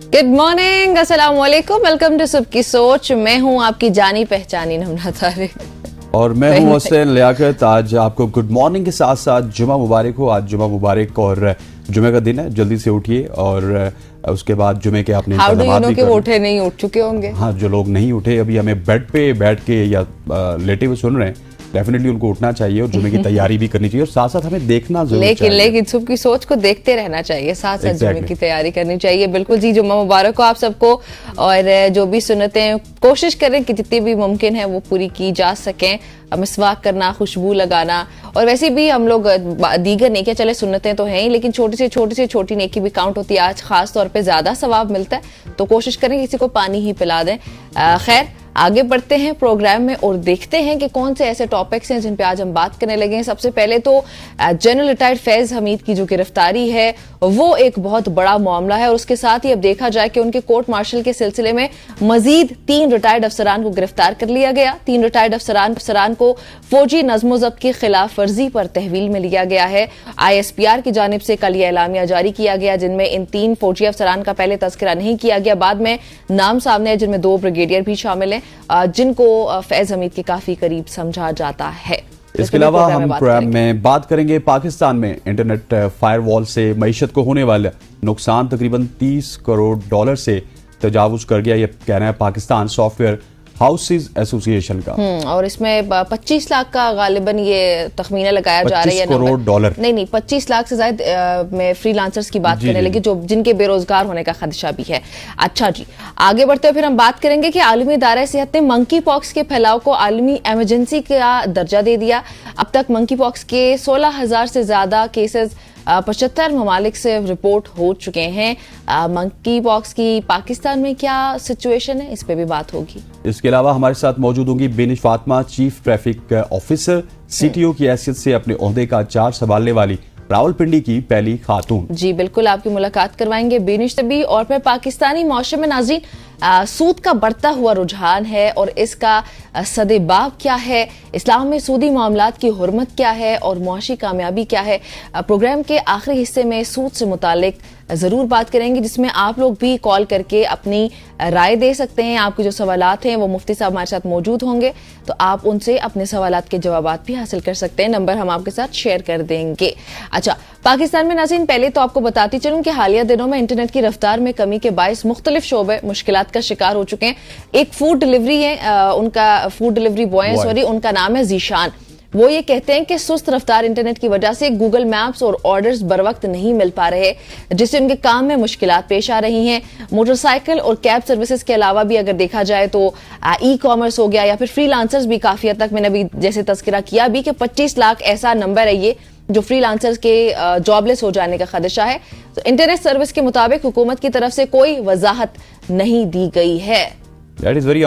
Good morning, अस्सलाम वालेकुम, welcome to सबकी सोच। मैं हूं आपकी जानी पहचानी नमना तारिक और मैं हूं हुसैन लियाकत। आज आपको गुड मॉर्निंग के साथ साथ जुमा मुबारक हो। आज जुमा मुबारक और जुमे का दिन है, जल्दी से उठिए और उसके बाद जुमे के अपने इंतजामात भी करें। उठे नहीं, उठ चुके होंगे। हाँ, जो लोग नहीं उठे अभी हमें बेड पे बैठ के या लेटे हुए सुन रहे हैं, डेफिनेटली उनको उठना चाहिए और जुमे की तैयारी भी करनी चाहिए और साथ साथ हमें देखना जरूर चाहिए। लेकिन सुबह की सोच को देखते रहना चाहिए, साथ साथ जुमे की तैयारी करनी चाहिए। बिल्कुल जी, जुम्मा मुबारक हो आप सबको। और जो भी सुन्नतें कोशिश करें कि जितनी भी मुमकिन है वो पूरी की जा सकें। मिसवाक करना, खुशबू लगाना, और वैसे भी हम लोग दीगर नेकियां, चले सुन्नतें तो हैं ही, लेकिन छोटी से छोटी नेकी भी काउंट होती है। आज खास तौर पे ज्यादा सवाब मिलता है, तो कोशिश करें किसी को पानी ही पिला दें। खैर, आगे बढ़ते हैं प्रोग्राम में और देखते हैं कि कौन से ऐसे टॉपिक्स हैं जिन पे आज हम बात करने लगे हैं। सबसे पहले तो जनरल रिटायर्ड फैज हमीद की जो गिरफ्तारी है वो एक बहुत बड़ा मामला है, और उसके साथ ही अब देखा जाए कि उनके कोर्ट मार्शल के सिलसिले में मजीद 3 रिटायर्ड अफसरान को गिरफ्तार कर लिया गया। 3 रिटायर्ड अफसरान को फौजी नज़्म ज़ब्त की खिलाफ वर्जी पर तहवील में लिया गया है। ISPR की जानिब से कल यह एलामिया जारी किया गया, जिनमें इन 3 फौजी अफसरान का पहले तज़किरा नहीं किया गया, बाद में नाम सामने है, जिनमें 2 ब्रिगेडियर भी शामिल हैं, जिनको फैज हमीद के काफी करीब समझा जाता है। इसके अलावा हम प्रोग्राम में बात करेंगे पाकिस्तान में इंटरनेट फायरवॉल से मईशत को होने वाला नुकसान तकरीबन $30 करोड़ से तजावुज कर गया, ये कहना है पाकिस्तान सॉफ्टवेयर हाउसेज एसोसिएशन का। और इसमें 25 लाख का गालिबन ये तखमीना लगाया जा रहा है। $25 करोड़ नहीं, 25 लाख से ज्यादा में फ्रीलांसर्स की बात करने लगी, जो जिनके बेरोजगार होने का खदशा भी है। अच्छा जी, आगे बढ़ते हुए फिर हम बात करेंगे कि आलमी इदारा सेहत ने मंकी पॉक्स के फैलाव को आलमी एमरजेंसी का दर्जा दे दिया। अब तक मंकी पॉक्स के 16,000 से ज्यादा केसेस 75 ममालिक से रिपोर्ट हो चुके हैं। मंकी पॉक्स की पाकिस्तान में क्या सिचुएशन है, इस पे भी बात होगी। इसके अलावा हमारे साथ मौजूद होंगी Benish Fatima, chief traffic officer, CTO की हैसियत से अपने ओहदे का चार्ज संभालने वाली रावलपिंडी की पहली खातून। जी बिल्कुल, आपकी मुलाकात करवाएंगे बेनिश से भी। और फिर पाकिस्तानी मौशरे में नाज़रीन सूद का बढ़ता हुआ रुझान है और इसका सदेबाब क्या है, इस्लाम में सूदी मामलात की हुर्मत क्या है और मुआशी कामयाबी क्या है। प्रोग्राम के आखिरी हिस्से में सूद से मुतालिक जरूर बात करेंगे, जिसमें आप लोग भी कॉल करके अपनी राय दे सकते हैं। आपके जो सवालात हैं वो मुफ्ती साहब हमारे साथ मौजूद होंगे, तो आप उनसे अपने सवालात के जवाबात भी हासिल कर सकते हैं। नंबर हम आपके साथ शेयर कर देंगे। अच्छा, पाकिस्तान में नाज़रीन पहले तो आपको बताती चलूं कि हालिया दिनों में इंटरनेट की रफ्तार में कमी के बायस मुख्तलिफ शोबे मुश्किलात का शिकार हो चुके हैं। एक फूड डिलीवरी है, उनका फूड डिलीवरी बॉय उनका नाम है जीशान। वो ये कहते हैं कि सुस्त रफ्तार इंटरनेट की वजह से गूगल मैप्स और ऑर्डर्स बर वक्त नहीं मिल पा रहे, जिससे उनके काम में मुश्किलात पेश आ रही हैं। मोटरसाइकिल और कैब सर्विसेज के अलावा भी अगर देखा जाए तो ई कॉमर्स हो गया या फिर फ्रीलांसर्स भी काफी हद तक, मैंने अभी जैसे तस्करा किया भी कि 25 लाख ऐसा नंबर है ये जो फ्रीलांसर्स के जॉबलेस हो जाने का खदशा है। तो इंटरनेट सर्विस के मुताबिक हुकूमत की तरफ से कोई वजाहत नहीं दी गई है। That is very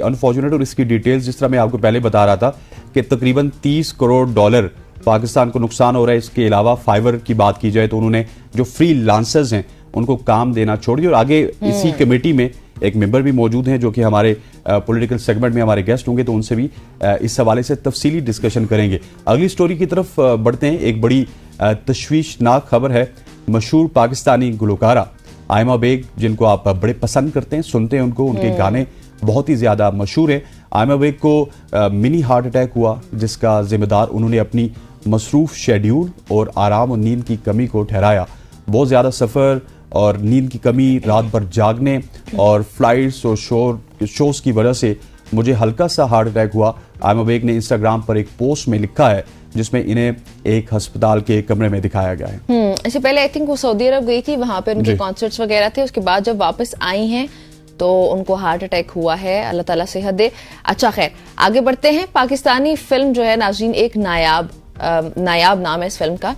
unfortunate। और इसकी डिटेल्स जिस तरह मैं आपको पहले बता रहा था कि तकरीबन $30 करोड़ पाकिस्तान को नुकसान हो रहा है। इसके अलावा फाइवर की बात की जाए तो उन्होंने जो फ्रीलांसर्स हैं उनको काम देना छोड़ दिया। और आगे इसी कमेटी में एक मेंबर भी मौजूद हैं जो कि हमारे पॉलिटिकल सेगमेंट में हमारे गेस्ट होंगे, तो उनसे भी इस हवाले से तफसीली डिस्कशन करेंगे। अगली स्टोरी की तरफ बढ़ते हैं। एक बड़ी तशवीशनाक खबर है। मशहूर पाकिस्तानी गुलकारा आयमा बेग, जिनको आप बड़े पसंद करते हैं, सुनते हैं उनको, उनके गाने बहुत ही ज़्यादा मशहूर हैं। आयमा बेग को मिनी हार्ट अटैक हुआ, जिसका जिम्मेदार उन्होंने अपनी मसरूफ़ शेड्यूल और आराम और नींद की कमी को ठहराया। बहुत ज़्यादा सफ़र और नींद की कमी, रात भर जागने और फ्लाइट्स और शोज़ की वजह से मुझे हल्का सा हार्ट अटैक हुआ। आयमा बेग ने इंस्टाग्राम पर एक पोस्ट में लिखा है जिसमें इन्हें एक अस्पताल के कमरे में दिखाया गया है। इससे पहले आई थिंक वो सऊदी अरब गई थी, वहां पे उनके कॉन्सर्ट्स वगैरह थे। उसके बाद जब वापस आई हैं तो उनको हार्ट अटैक हुआ है। अल्लाह ताला सेहत दे। अच्छा, खैर आगे बढ़ते हैं। पाकिस्तानी फिल्म जो है नाज़रीन, एक नायाब नाम है इस फिल्म का।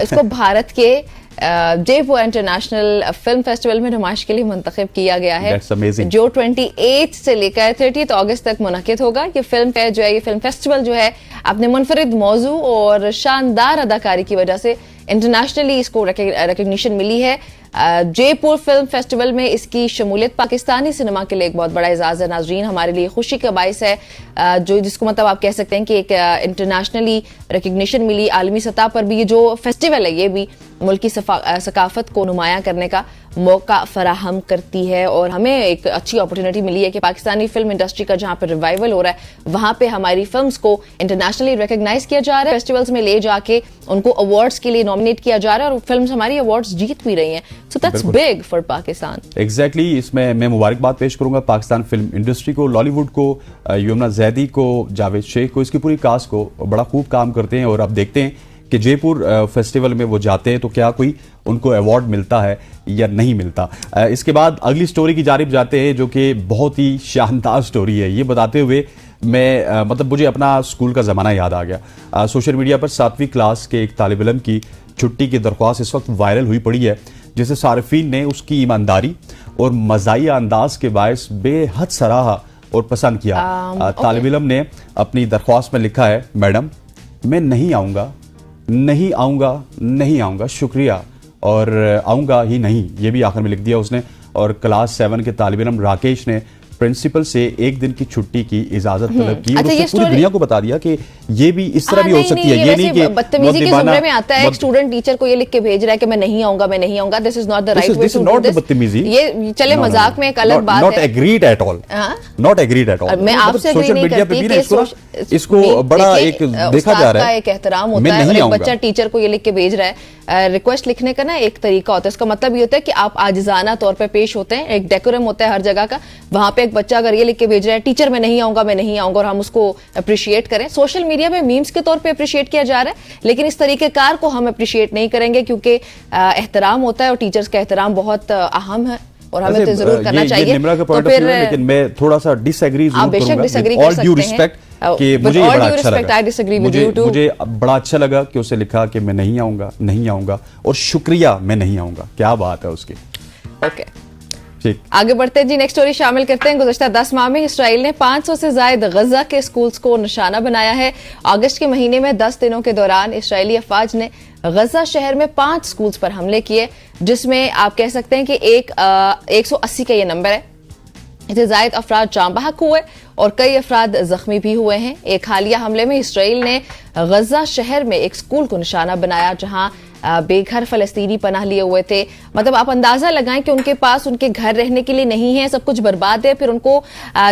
इसको भारत के जयपुर इंटरनेशनल फिल्म फेस्टिवल में नुमाइश के लिए मुंतखब किया गया है, जो 28 से लेकर 30 अगस्त तक मुनक्किद होगा। ये फिल्म फेयर जो है, ये फिल्म फेस्टिवल जो है, अपने मुनफरिद मौजू और शानदार अदाकारी की वजह से इंटरनेशनली इसको रिकग्निशन मिली है। जयपुर फिल्म फेस्टिवल में इसकी शमूलियत पाकिस्तानी सिनेमा के लिए एक बहुत बड़ा एजाज है नाजरीन, हमारे लिए खुशी का बाइस है, जो जिसको मतलब आप कह सकते हैं कि एक इंटरनेशनली रिकग्निशन मिली आलमी सतह पर भी। ये जो फेस्टिवल है ये भी मुल्की सकाफत को नुमायां करने का मौका फराहम करती है और हमें एक अच्छी अपॉर्चुनिटी मिली है कि पाकिस्तानी फिल्म इंडस्ट्री का जहां पर रिवाइवल हो रहा है वहां पे हमारी फिल्म्स को इंटरनेशनली रिकग्नाइज किया जा रहा है, फेस्टिवल्स में ले जाके उनको अवार्ड्स के लिए नॉमिनेट किया जा रहा है और फिल्म्स हमारी अवार्ड्स जीत भी रही हैं। So that's big for Pakistan. Exactly इसमें मैं मुबारकबाद पेश करूंगा पाकिस्तान फिल्म इंडस्ट्री को, लॉलीवुड को, यमुना जैदी को, जावेद शेख को, इसकी पूरी कास्ट को, बड़ा खूब काम करते हैं। और अब देखते हैं कि जयपुर फेस्टिवल में वो जाते हैं तो क्या कोई उनको अवार्ड मिलता है या नहीं मिलता। इसके बाद अगली स्टोरी की जानिब जाते हैं जो कि बहुत ही शानदार स्टोरी है। ये बताते हुए मैं मतलब मुझे अपना स्कूल का ज़माना याद आ गया। सोशल मीडिया पर 7वीं क्लास के एक तालिब इल्म की छुट्टी की दरख्वास्त इस वक्त वायरल हुई पड़ी है, जिसे सार्फिन ने उसकी ईमानदारी और मज़ाहिया अंदाज के बायस बेहद सराहा और पसंद किया। तालिब इल्म ने अपनी दरख्वास्त में लिखा है, मैडम मैं नहीं आऊँगा, नहीं आऊँगा, नहीं आऊँगा, शुक्रिया, और आऊँगा ही नहीं, ये भी आखिर में लिख दिया उसने। और क्लास 7 के तालिब इल्म राकेश ने प्रिंसिपल से एक दिन की छुट्टी की इजाजत तलब की। अच्छा, उसने पूरी दुनिया को बता दिया कि ये भी इस तरह भी हो सकती है, ये नहीं कि बदतमीजी के जुमरे में आता है। एक स्टूडेंट टीचर को ये लिख के भेज रहा है कि मैं नहीं आऊंगा, मैं नहीं आऊंगा। This is not the right way to do this. बदतमीजी, ये चले मजाक में एक अलग बात है, not agreed at all, not agreed at all. मैं आपसे एग्री नहीं करती कि इसको बड़ा एक देखा जा रहा है, एक एहतराम होता है। एक बच्चा टीचर को ये लिख के भेज रहा है, रिक्वेस्ट लिखने का ना एक तरीका होता है, इसका मतलब ये होता है कि आप आजिजाना तौर पर पेश होते हैं, एक डेकोरम होता है हर जगह का। वहां पे एक बच्चा अगर ये लिख के भेज रहा है टीचर मैं नहीं आऊंगा, मैं नहीं आऊंगा, और हम उसको अप्रिशिएट करें, सोशल मीडिया में मीम्स के तौर पे अप्रिशिएट किया जा रहा है, लेकिन इस तरीकेकार को हम अप्रिशिएट नहीं करेंगे क्योंकि एहतराम होता है और टीचर्स का एहतराम बहुत अहम है और हमें तो जरूर करना चाहिए। तो फिर लेकिन मैं थोड़ा सा डिसएग्री जरूर करूंगा, ऑल ड्यू रिस्पेक्ट, कि मुझे बड़ा अच्छा लगा, मुझे बड़ा अच्छा लगा कि उसे लिखा कि मैं नहीं आऊंगा, नहीं आऊंगा, और शुक्रिया मैं नहीं आऊंगा। क्या बात है उसकी। ओके आगे बढ़ते हैं जी, नेक्स्ट स्टोरी शामिल करते हैं। गुज़श्ता 10 माह में इसराइल ने 500 से ज्यादा गजा के स्कूल्स को निशाना बनाया है। अगस्त के महीने में 10 दिनों के दौरान इसराइली अफवाज ने गजा शहर में 5 स्कूल्स पर हमले किए, जिसमें आप कह सकते हैं कि 180 का ये नंबर है। इससे जायद अफराद जाँ बहक हुए और कई अफराद जख्मी भी हुए हैं। एक हालिया हमले में इसराइल ने गजा शहर में एक स्कूल को निशाना बनाया जहां बेघर फलस्तीनी पनाह लिए हुए थे। मतलब आप अंदाजा लगाएं कि उनके पास उनके घर रहने के लिए नहीं है, सब कुछ बर्बाद है, फिर उनको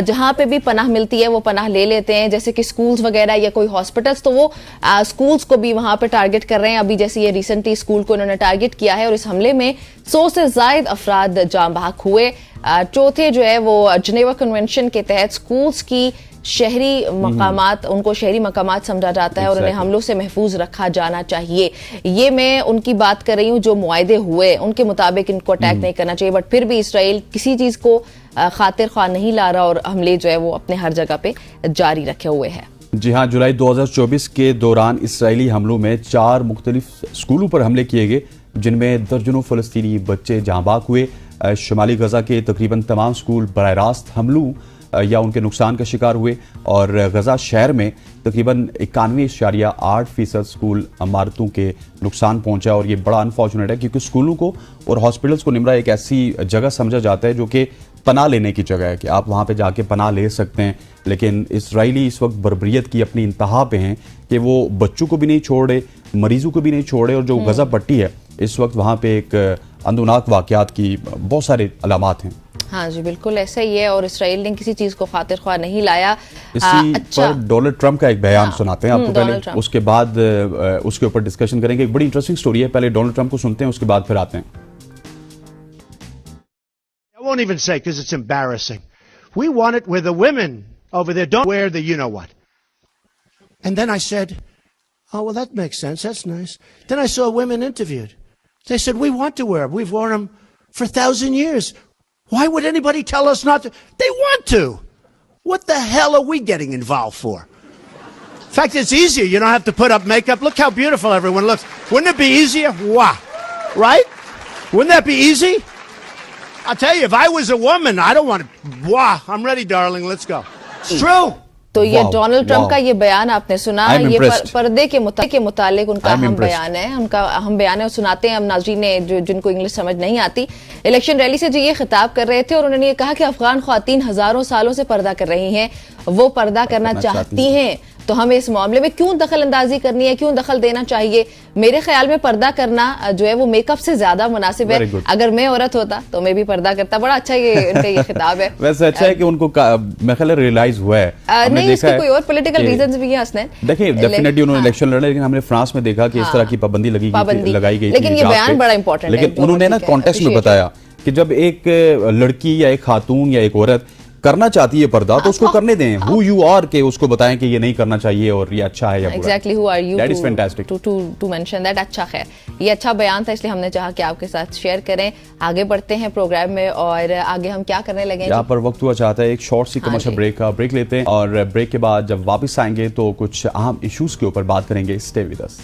जहां पे भी पनाह मिलती है वो पनाह ले लेते हैं, जैसे कि स्कूल्स वगैरह या कोई हॉस्पिटल्स, तो वो स्कूल्स को भी वहां पे टारगेट कर रहे हैं। अभी जैसे ये रिसेंटली स्कूल को इन्होंने टारगेट किया है और इस हमले में 100 से ज्यादा अफराद जाँ बहक हुए। चौथे जो है वो जिनेवा कन्वेंशन के तहत स्कूल्स की शहरी मकामात, उनको शहरी मकामात समझा जाता है और उन्हें हमलों से महफूज रखा जाना चाहिए। ये मैं उनकी बात कर रही हूँ जो मुआहदे हुए उनके मुताबिक इनको अटैक नहीं करना चाहिए, बट फिर भी इसराइल किसी चीज को खातिर ख्वाह नहीं ला रहा और हमले जो है वो अपने हर जगह पे जारी रखे हुए हैं। जी हाँ, जुलाई 2024 के दौरान इसराइली हमलों में 4 मुख्तलिफ स्कूलों पर हमले किए गए, जिनमें दर्जनों फलस्तीनी बच्चे जाँ बहक हुए। शुमाली गजा के तकरीबन तमाम स्कूल बराह रास्त हमलों या उनके नुकसान का शिकार हुए और गजा शहर में तकरीबन 91.8% स्कूल इमारतों के नुकसान पहुंचा। और ये बड़ा अनफॉर्चुनेट है क्योंकि स्कूलों को और हॉस्पिटल्स को निमरा एक ऐसी जगह समझा जाता है जो कि पनाह लेने की जगह है, कि आप वहाँ पे जाके पनाह ले सकते हैं। लेकिन इसराइली इस वक्त बर्बरियत की अपनी इंतहा पे हैं कि वो बच्चों को भी नहीं छोड़े, मरीजों को भी नहीं छोड़े, और जो गजा पट्टी है इस वक्त वहाँ पे एक अंदुनाक वाक़यात की बहुत सारे अलामात हैं। हाँ जी बिल्कुल ऐसा ही है और इसराइल ने किसी चीज को खातिर ख्वाह नहीं लाया। इसी पर डोनाल्ड ट्रंप का एक बयान सुनाते हैं आपको पहले, उसके बाद उसके ऊपर डिस्कशन करेंगे। एक बड़ी इंटरेस्टिंग स्टोरी है, पहले डोनाल्ड ट्रंप को सुनते हैं, उसके बाद फिर आते हैं। I won't even say because it's embarrassing. We want it where the women over there don't wear the you know what. And then I said, oh well that makes sense, that's nice. Then I saw women interviewed. They said we want to wear them. We've worn them for 1,000 years. Why would anybody tell us not to? They want to. What the hell are we getting involved for? In fact, it's easier. You don't have to put up makeup. Look how beautiful everyone looks. Wouldn't it be easier? Wow. Right? Wouldn't that be easy? I'll tell you, if I was a woman, I don't want to. Wow, I'm ready, darling. Let's go. It's true. تو یہ Wow, Donald Trump wow. کا یہ بیان آپ نے سنا, I'm یہ impressed. پردے کے متعلق ان کا I'm اہم impressed. بیان ہے, ان کا اہم بیان ہے, اور سناتے ہیں ہم ناظرین نے جن کو انگلش سمجھ نہیں آتی. الیکشن ریلی سے یہ خطاب کر رہے تھے اور انہوں نے یہ کہا کہ افغان خواتین ہزاروں سالوں سے پردہ کر رہی ہیں, وہ پردہ کرنا چاہتی ہیں, تو ہمیں اس معاملے میں کیوں دخل اندازی کرنی ہے, کیوں دخل دینا چاہیے. میرے خیال میں پردہ کرنا جو ہے وہ میک اپ سے زیادہ مناسب ہے. اگر میں عورت ہوتا تو میں بھی پردہ کرتا. بڑا اچھا یہ ان کا یہ خطاب ہے. ویسے اچھا ہے کہ ان کو میں خیال ریئلائز ہوا ہے. نہیں, اس کے کوئی اور پولیٹیکل ریزنز بھی ہیں حسنین. دیکھیں ڈیفینیٹلی انہوں نے الیکشن لڑا, لیکن ہم نے فرانس میں دیکھا کہ اس طرح کی پابندی لگائی گئی, لیکن یہ بیان بڑا امپورٹنٹ ہے. لیکن انہوں نے نا کانٹیکسٹ میں بتایا کہ جب ایک لڑکی یا ایک خاتون یا ایک عورت کرنا چاہتی ہے پردہ تو اس کو کرنے دیں. who you are کہ اس کو بتائیں کہ یہ نہیں کرنا چاہیے اور یہ اچھا ہے یا برا. Exactly, who are you That is fantastic. to mention that. اچھا خیر, یہ اچھا بیان تھا, اس لیے ہم نے چاہا کہ آپ کے ساتھ شیئر کریں. آگے بڑھتے ہیں پروگرام میں, اور آگے ہم کیا کرنے لگے ہیں. یہاں پر وقت ہوا چاہتا ہے ایک شارٹ سی کمرشل بریک لیتے ہیں, اور بریک کے بعد جب واپس آئیں گے تو کچھ اہم ایشوز کے اوپر بات کریں گے. Stay with us.